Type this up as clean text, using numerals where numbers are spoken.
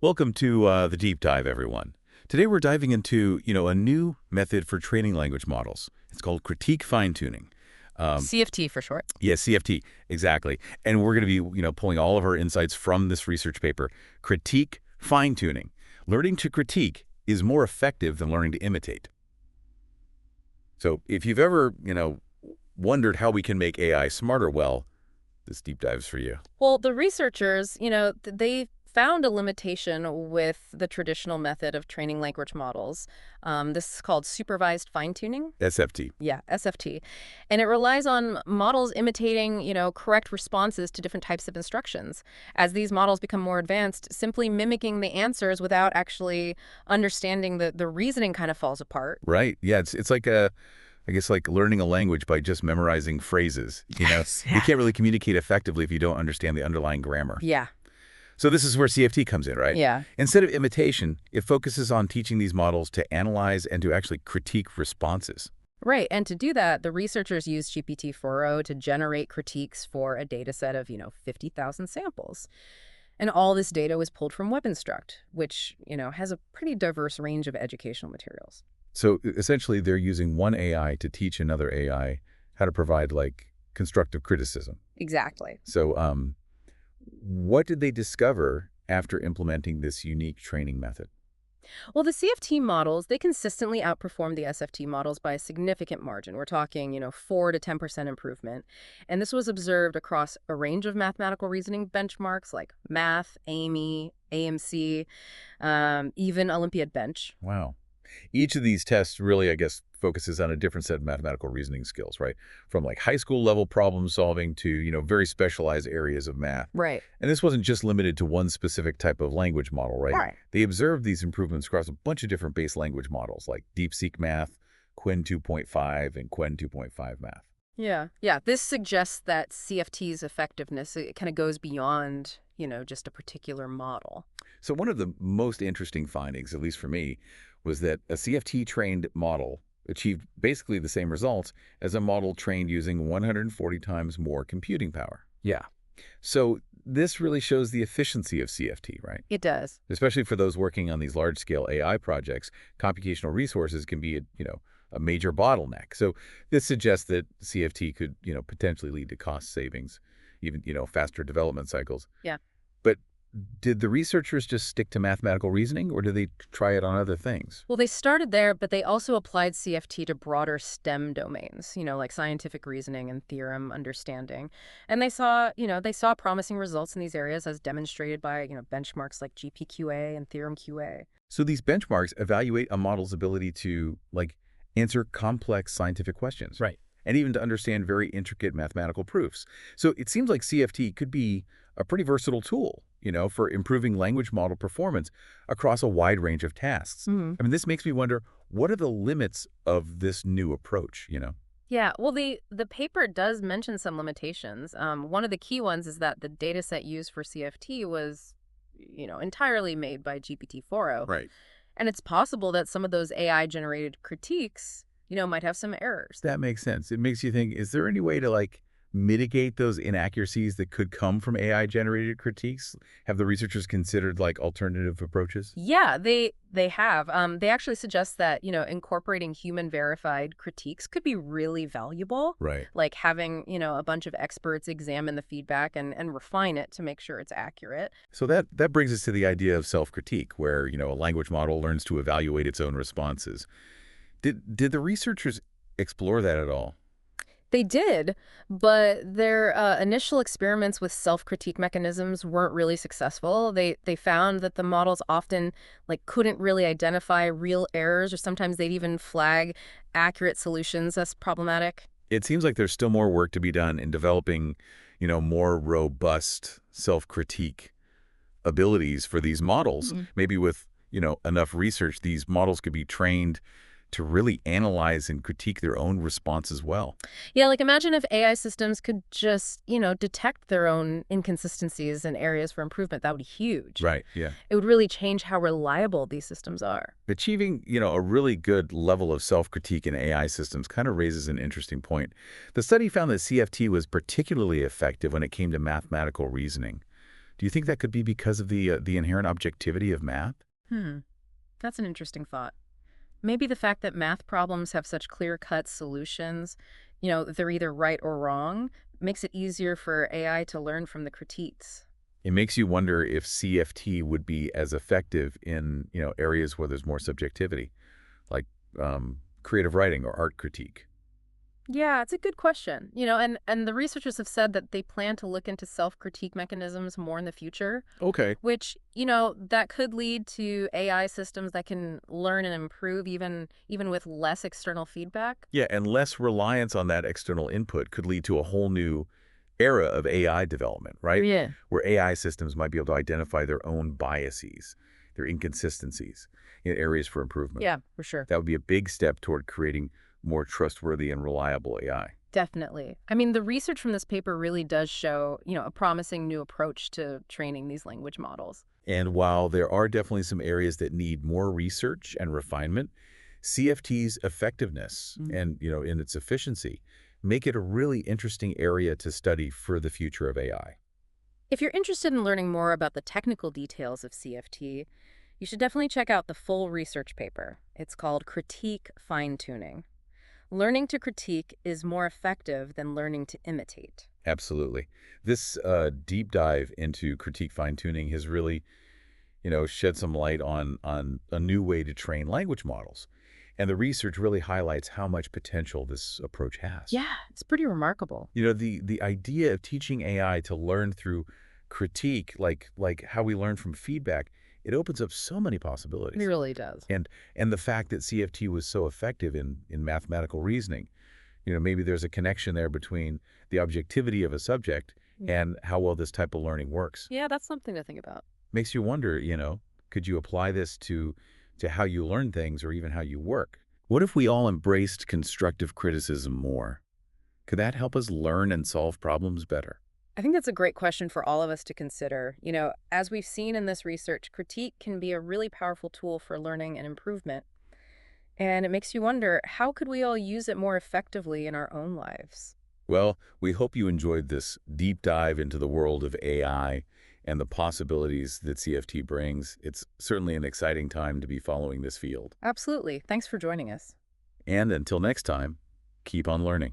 Welcome to the deep dive, everyone. Today we're diving into, a new method for training language models. It's called critique fine-tuning. CFT for short. Yeah, CFT, exactly. And we're going to be, pulling all of our insights from this research paper. Critique fine-tuning. Learning to critique is more effective than learning to imitate. So if you've ever, wondered how we can make AI smarter, well, this deep dive's for you. Well, the researchers, they found a limitation with the traditional method of training language models. This is called Supervised Fine-Tuning. SFT. Yeah, SFT. And it relies on models imitating, correct responses to different types of instructions. As these models become more advanced, simply mimicking the answers without actually understanding the reasoning kind of falls apart. Right. Yeah, it's like I guess like learning a language by just memorizing phrases. Yes, You can't really communicate effectively if you don't understand the underlying grammar. Yeah. So this is where CFT comes in, right? Yeah. Instead of imitation, it focuses on teaching these models to analyze and to actually critique responses. Right. And to do that, the researchers used GPT-4o to generate critiques for a data set of, 50,000 samples. And all this data was pulled from WebInstruct, which, has a pretty diverse range of educational materials. So essentially, they're using one AI to teach another AI how to provide, like, constructive criticism. Exactly. So what did they discover after implementing this unique training method? Well, the CFT models, they consistently outperform the SFT models by a significant margin. We're talking, 4 to 10% improvement. And this was observed across a range of mathematical reasoning benchmarks like Math, AMY, AMC, even Olympiad Bench. Wow. Each of these tests really, I guess, focuses on a different set of mathematical reasoning skills, right? From like high school level problem solving to, very specialized areas of math. Right. And this wasn't just limited to one specific type of language model, right? Right. They observed these improvements across a bunch of different base language models like DeepSeek-Math, Qwen2.5, and Qwen2.5-Math. Yeah. Yeah. This suggests that CFT's effectiveness, it kind of goes beyond, just a particular model. So one of the most interesting findings, at least for me, was that a CFT-trained model achieved basically the same results as a model trained using 140 times more computing power. Yeah. So this really shows the efficiency of CFT, right? It does. Especially for those working on these large-scale AI projects, computational resources can be a major bottleneck. So this suggests that CFT could, potentially lead to cost savings, even, faster development cycles. Yeah. But did the researchers just stick to mathematical reasoning, or did they try it on other things? Well, they started there, but they also applied CFT to broader STEM domains, like scientific reasoning and theorem understanding. And they saw promising results in these areas as demonstrated by, benchmarks like GPQA and Theorem QA. So these benchmarks evaluate a model's ability to, like, answer complex scientific questions. Right. And even to understand very intricate mathematical proofs. So it seems like CFT could be a pretty versatile tool, for improving language model performance across a wide range of tasks. Mm-hmm. I mean, this makes me wonder, what are the limits of this new approach, Yeah, well, the paper does mention some limitations. One of the key ones is that the data set used for CFT was, entirely made by GPT-4o. Right. And it's possible that some of those AI-generated critiques, might have some errors. That makes sense. It makes you think, is there any way to, like, mitigate those inaccuracies that could come from AI-generated critiques? Have the researchers considered, like, alternative approaches? Yeah, they have. They actually suggest that, incorporating human-verified critiques could be really valuable. Right. Like having, a bunch of experts examine the feedback and refine it to make sure it's accurate. So that brings us to the idea of self-critique, where, a language model learns to evaluate its own responses. Did the researchers explore that at all? They did, but their initial experiments with self-critique mechanisms weren't really successful. They found that the models often couldn't really identify real errors, or sometimes they'd even flag accurate solutions as problematic. It seems like there's still more work to be done in developing, more robust self-critique abilities for these models. Mm-hmm. Maybe with, enough research, these models could be trained to really analyze and critique their own response as well. Yeah, imagine if AI systems could just, detect their own inconsistencies and areas for improvement. That would be huge. Right, yeah. It would really change how reliable these systems are. Achieving, a really good level of self-critique in AI systems kind of raises an interesting point. The study found that CFT was particularly effective when it came to mathematical reasoning. Do you think that could be because of the inherent objectivity of math? Hmm, that's an interesting thought. Maybe the fact that math problems have such clear-cut solutions, that they're either right or wrong, makes it easier for AI to learn from the critiques. It makes you wonder if CFT would be as effective in, areas where there's more subjectivity, like creative writing or art critique. Yeah, it's a good question. And the researchers have said that they plan to look into self-critique mechanisms more in the future, Okay. which, that could lead to AI systems that can learn and improve even with less external feedback. Yeah, and less reliance on that external input could lead to a whole new era of AI development, right? Yeah. Where AI systems might be able to identify their own biases, their inconsistencies in areas for improvement. Yeah, for sure. That would be a big step toward creating more trustworthy and reliable AI. Definitely. I mean, the research from this paper really does show, a promising new approach to training these language models. And while there are definitely some areas that need more research and refinement, CFT's effectiveness and, in its efficiency make it a really interesting area to study for the future of AI. If you're interested in learning more about the technical details of CFT, you should definitely check out the full research paper. It's called Critique Fine-Tuning. Learning to critique is more effective than learning to imitate. Absolutely. This deep dive into critique fine-tuning has really, shed some light on a new way to train language models. And the research really highlights how much potential this approach has. Yeah, it's pretty remarkable. The idea of teaching AI to learn through critique, like how we learn from feedback, it opens up so many It possibilities. really does. And the fact that CFT was so effective in mathematical reasoning, maybe there's a connection there between the objectivity of a subject and how well this type of learning works. Yeah, that's something to think about. Makes you wonder, could you apply this to how you learn things or even how you work? What if we all embraced constructive criticism more? Could that help us learn and solve problems better? I think that's a great question for all of us to consider. As we've seen in this research, critique can be a really powerful tool for learning and improvement. And it makes you wonder, how could we all use it more effectively in our own lives? Well, we hope you enjoyed this deep dive into the world of AI and the possibilities that CFT brings. It's certainly an exciting time to be following this field. Absolutely. Thanks for joining us. And until next time, keep on learning.